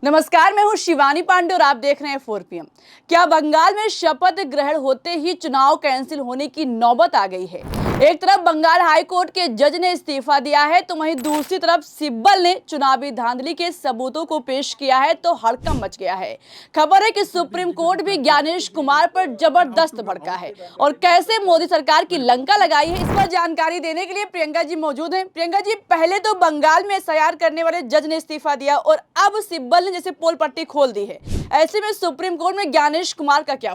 नमस्कार, मैं हूं शिवानी पांडे और आप देख रहे हैं 4 PM। क्या बंगाल में शपथ ग्रहण होते ही चुनाव कैंसिल होने की नौबत आ गई है। एक तरफ बंगाल हाई कोर्ट के जज ने इस्तीफा दिया है तो वहीं दूसरी तरफ सिब्बल ने चुनावी धांधली के सबूतों को पेश किया है तो हड़कंप मच गया है। खबर है कि सुप्रीम कोर्ट भी ज्ञानेश कुमार पर जबरदस्त भड़का है और कैसे मोदी सरकार की लंका लगाई है, इस पर जानकारी देने के लिए प्रियंका जी मौजूद हैं। प्रियंका जी, पहले तो बंगाल में एसआईआर करने वाले जज ने इस्तीफा दिया और अब सिब्बल ने जैसे पोल पट्टी खोल दी है, ऐसे में सुप्रीम कोर्ट में ज्ञानेश कुमार का क्या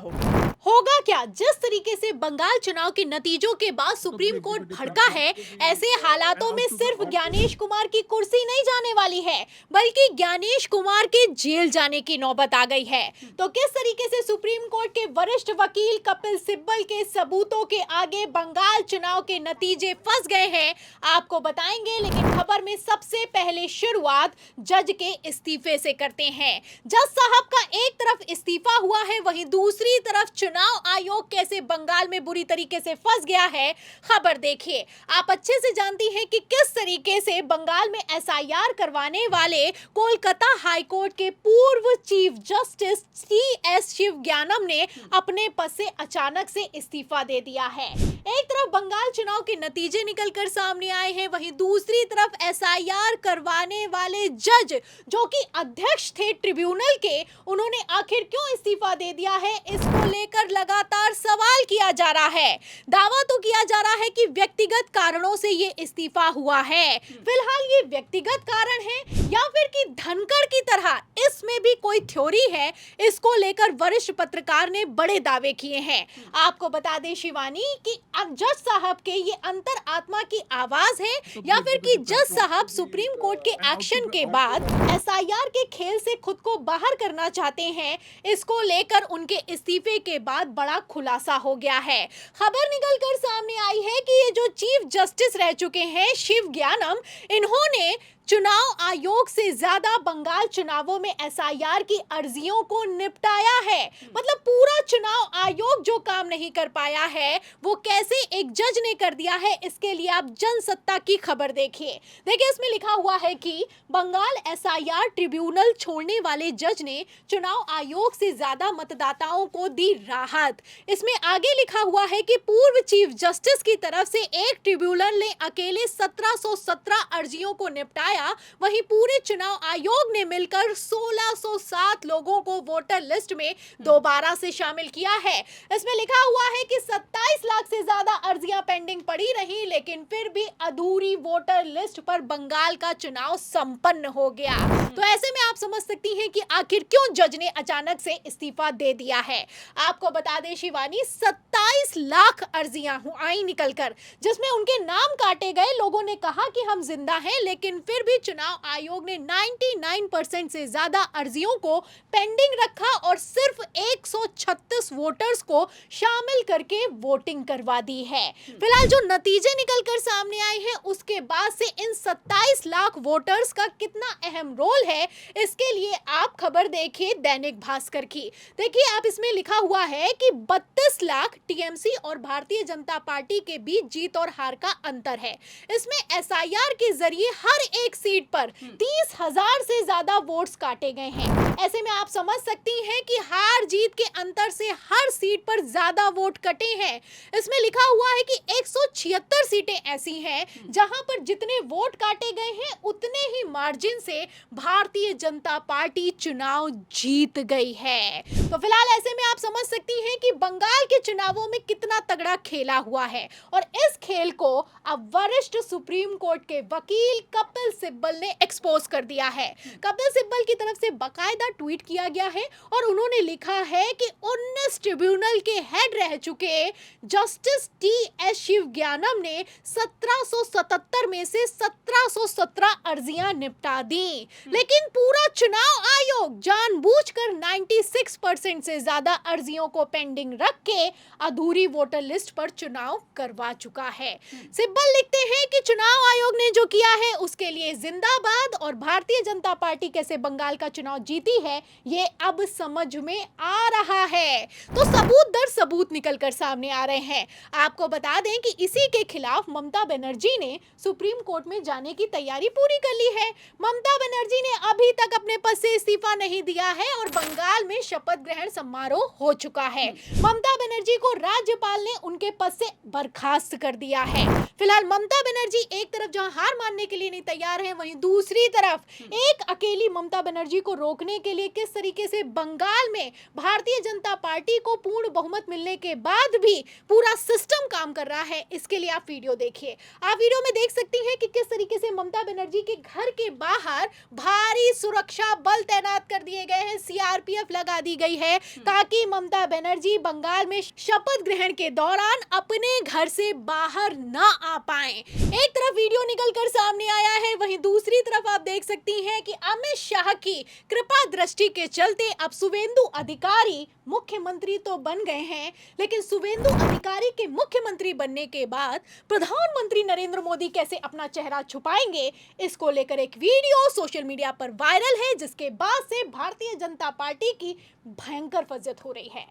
होगा क्या? जिस तरीके से बंगाल चुनाव के नतीजों के बाद सुप्रीम कोर्ट भड़का है, ऐसे हालातों में सिर्फ ज्ञानेश कुमार की कुर्सी नहीं जाने वाली है, बल्कि ज्ञानेश कुमार के जेल जाने की नौबत आ गई है। तो किस तरीके से सुप्रीम कोर्ट के वरिष्ठ वकील कपिल सिब्बल के सबूतों के आगे बंगाल चुनाव के नतीजे फंस गए हैं, आपको बताएंगे। लेकिन खबर में सबसे पहले शुरुआत जज के इस्तीफे से करते हैं। जज साहब का एक तरफ इस्तीफा हुआ है, वहीं दूसरी तरफ चुनाव आयोग कैसे बंगाल में बुरी तरीके से फंस गया है। खबर देखिए, आप अच्छे से जानती हैं कि किस तरीके से बंगाल में एसआईआर करवाने वाले कोलकाता हाई कोर्ट के पूर्व चीफ जस्टिस टी.एस. शिवज्ञानम ने अपने पद से अचानक से इस्तीफा दे दिया है। एक तरफ बंगाल चुनाव के नतीजे निकलकर सामने आए हैं, वहीं दूसरी तरफ एसआईआर करवाने वाले जज जो कि अध्यक्ष थे ट्रिब्यूनल के, उन्होंने आखिर क्यों इस्तीफा दे दिया है, इसको लेकर लगातार सवाल किया जा रहा है। दावा तो किया जा रहा है कि व्यक्तिगत कारणों से ये इस्तीफा हुआ है। फिलहाल ये व्यक्तिगत कारण है या फिर कि धनखड़ की तरह इसमें भी कोई थ्योरी है, इसको लेकर वरिष्ठ पत्रकार ने बड़े दावे किए हैं। आपको बता दें शिवानी कि अब जज साहब के ये अंतर आत्मा की आवाज है या फिर कि जज साहब सुप्रीम कोर्ट के एक्शन के बाद एसआईआर के खेल से खुद को बाहर करना चाहते हैं, इसको लेकर उनके इस्तीफे के बाद बड़ा खुलासा हो गया है। खबर निकलकर सामने आई है कि ये जो चीफ जस्टिस रह चुके हैं शिवज्ञानम, इन्होंने चुनाव आयोग से ज्यादा बंगाल चुनावों में एसआईआर की अर्जियों को निपटाया है। मतलब पूरा चुनाव आयोग जो काम नहीं कर पाया है, वो कैसे एक जज ने कर दिया है, इसके लिए आप जनसत्ता की खबर देखिए। इसमें लिखा हुआ है कि बंगाल एसआईआर ट्रिब्यूनल छोड़ने वाले जज ने चुनाव आयोग से ज्यादा मतदाताओं को दी राहत। इसमें आगे लिखा हुआ है कि पूर्व चीफ जस्टिस की तरफ से एक ट्रिब्यूनल ने अकेले 1717 अर्जियों को निपटाया, वहीं पूरे चुनाव आयोग ने मिलकर 1607 लोगों को वोटर लिस्ट में दोबारा से शामिल किया है। इसमें लिखा हुआ है कि 27 लाख से ज्यादा अर्जियां पेंडिंग पड़ी रही, लेकिन फिर भी अधूरी वोटर लिस्ट पर बंगाल का चुनाव संपन्न हो गया। तो ऐसे में आप समझ सकती हैं कि आखिर क्यों जज ने अचानक से इस्तीफा दे दिया है। आपको बता दें शिवानी, 27 लाख अर्जियां आई निकलकर, जिसमें उनके नाम काटे गए। लोगों ने कहा कि हम जिंदा हैं, लेकिन फिर भी चुनाव आयोग ने 99% से ज्यादा अर्जियों को पेंडिंग रखा और सिर्फ 136 वोटर्स को शामिल करके वोटिंग करवा दी है। फिलहाल जो नतीजे निकलकर सामने आए हैं, उसके बाद से इन 27 लाख वोटर्स का कितना अहम रोल है, इसके लिए आप खबर देखिए दैनिक भास्कर की। देखिए, आप इसमें लिखा हुआ है कि 32 लाख टीएमसी और भारतीय जनता पार्टी के बीच जीत और हार का अंतर है। इसमें एसआईआर के जरिए हर एक सीट पर 30,000 से ज्यादा वोट्स काटे गए हैं। ऐसे में आप समझ सकती हैं कि हार जीत के अंतर से हर सीट पर ज्यादा वोट कटे हैं। इसमें लिखा हुआ है कि 176 सीटें ऐसी हैं जहां पर जितने वोट काटे गए हैं, उतने ही मार्जिन से भारतीय जनता पार्टी चुनाव जीत गई है। तो फिलहाल ऐसे में आप समझ सकती हैं कि बंगाल के चुनावों में कितना तगड़ा खेला हुआ है और इस खेल को अब वरिष्ठ सुप्रीम कोर्ट के वकील कपिल सिब्बल ने एक्सपोज कर दिया है। कपिल सिब्बल की तरफ से बकायदा ट्वीट किया गया है और उन्होंने लिखा है कि 19 ट्रिब्यूनल के हेड रह चुके जस्टिस टी.एस. शिवज्ञानम ने 1777 में से 1717 अर्जियां निपटा दी, लेकिन पूरा चुनाव आयोग जानबूझकर 96% से ज्यादा अर्जियों को पेंडिंग रख के अधूरी वोटर लिस्ट पर चुनाव करवा चुका है। सिब्बल लिखते हैं कि चुनाव आयोग ने जो किया है उसके लिए ये जिंदाबाद और भारतीय जनता पार्टी कैसे बंगाल का चुनाव जीती है ये अब समझ में आ रहा है। तो सबूत दर सबूत निकलकर सामने आ रहे हैं। आपको बता दें कि इसी के खिलाफ ममता बनर्जी ने सुप्रीम कोर्ट में जाने की तैयारी पूरी कर ली है। ममता बनर्जी ने अभी तक अपने पद से इस्तीफा नहीं दिया है और बंगाल में शपथ ग्रहण समारोह हो चुका है। ममता बनर्जी को राज्यपाल ने उनके पद से बर्खास्त कर दिया है। फिलहाल ममता बनर्जी एक तरफ जहां हार मानने के लिए नहीं तैयार है, वहीं दूसरी तरफ एक अकेली ममता बनर्जी को रोकने के लिए किस तरीके से बंगाल में भारतीय जनता पार्टी को पूर्ण बहुमत मिलने के बाद भी पूरा सिस्टम काम कर रहा है, इसके लिए आप वीडियो देखिए। आप वीडियो में देख सकती हैं कि किस तरीके से ममता बनर्जी के घर के बाहर भारी सुरक्षा बल तैनात कर दिए गए हैं, सीआरपीएफ लगा दी गई है ताकि ममता बनर्जी बंगाल में शपथ ग्रहण के दौरान अपने घर से बाहर ना आ पाए। एक तरफ वीडियो निकलकर सामने आया है, वहीं दूसरी तरफ आप देख सकती हैं कि अमित शाह की कृपा दृष्टि के चलते अब शुवेंदु अधिकारी मुख्यमंत्री तो बन गए हैं, लेकिन शुवेंदु अधिकारी के मुख्यमंत्री बनने के बाद प्रधानमंत्री नरेंद्र मोदी कैसे अपना चेहरा छुपाएंगे, इसको लेकर एक वीडियो सोशल मीडिया पर वायरल है, जिसके बाद से भारतीय जनता पार्टी की भयंकर फजियत हो रही है।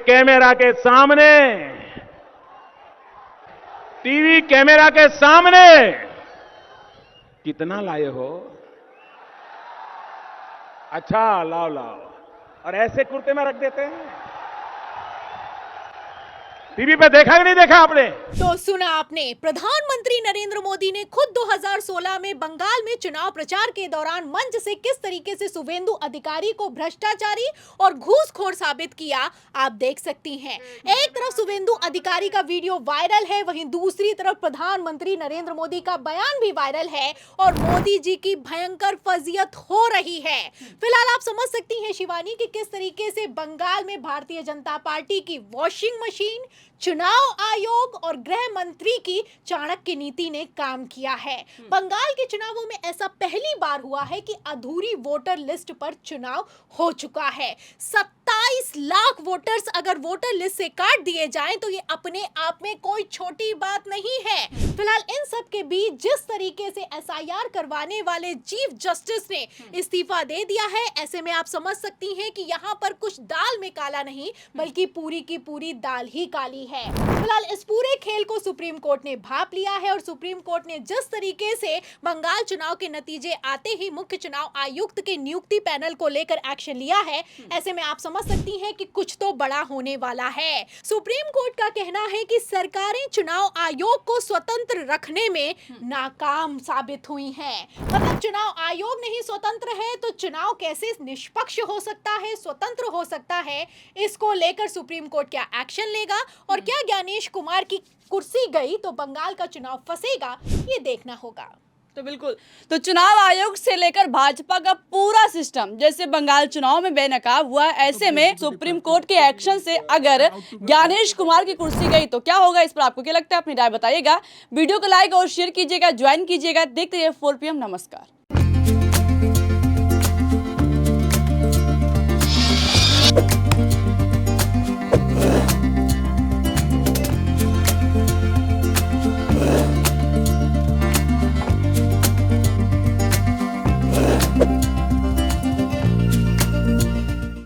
कैमरा के सामने, टीवी कैमरा के सामने कितना लाए हो? अच्छा, लाओ लाओ, और ऐसे कुर्ते में रख देते हैं। टीवी पे देखा कि नहीं देखा आपने? तो सुना आपने, प्रधानमंत्री नरेंद्र मोदी ने खुद 2016 में बंगाल में चुनाव प्रचार के दौरान मंच से किस तरीके से शुवेंदु अधिकारी को भ्रष्टाचारी और घूसखोर साबित किया, आप देख सकती हैं। एक तरफ शुवेंदु अधिकारी का वीडियो वायरल है, वहीं दूसरी तरफ प्रधानमंत्री नरेंद्र मोदी का बयान भी वायरल है और मोदी जी की भयंकर फजियत हो रही है। फिलहाल आप समझ सकती हैं शिवानी कि किस तरीके से बंगाल में भारतीय जनता पार्टी की वॉशिंग मशीन, चुनाव आयोग और गृह मंत्री की चाणक्य नीति ने काम किया है। बंगाल के चुनावों में ऐसा पहली बार हुआ है कि अधूरी वोटर लिस्ट पर चुनाव हो चुका है। 27 लाख वोटर्स अगर वोटर लिस्ट से काट दिए जाएं तो ये अपने आप में कोई छोटी बात नहीं है। फिलहाल इन सब के बीच जिस तरीके से एसआईआर करवाने वाले चीफ जस्टिस ने इस्तीफा दे दिया है, ऐसे में आप समझ सकती हैं कि यहाँ पर कुछ दाल में काला नहीं बल्कि पूरी की पूरी दाल ही काली है। फिलहाल इस पूरे खेल को सुप्रीम कोर्ट ने भांप लिया है और सुप्रीम कोर्ट ने जिस तरीके से बंगाल चुनाव के नतीजे आते ही मुख्य चुनाव आयुक्त के नियुक्ति पैनल को लेकर एक्शन लिया है, ऐसे में आप समझ सकती हैं कि कुछ तो बड़ा होने वाला है। सुप्रीम कोर्ट का कहना है कि सरकारें चुनाव आयोग को स्वतंत्र रखने में नाकाम साबित हुई हैं। मतलब चुनाव आयोग नहीं स्वतंत्र है तो चुनाव कैसे निष्पक्ष हो सकता है, स्वतंत्र हो सकता है, इसको लेकर सुप्रीम कोर्ट क्या एक्शन लेगा और क्या ज्ञानेश कुमार की कुर्सी गई तो बंगाल का चुनाव फंसेगा, ये देखना होगा। तो बिल्कुल, तो चुनाव आयोग से लेकर भाजपा का पूरा सिस्टम जैसे बंगाल चुनाव में बेनकाब हुआ, ऐसे में सुप्रीम कोर्ट के एक्शन से अगर ज्ञानेश कुमार की कुर्सी गई तो क्या होगा, इस पर आपको क्या लगता है? अपनी राय बताइएगा। वीडियो को लाइक और शेयर कीजिएगा, ज्वाइन कीजिएगा। देखते रहिए 4 PM। नमस्कार।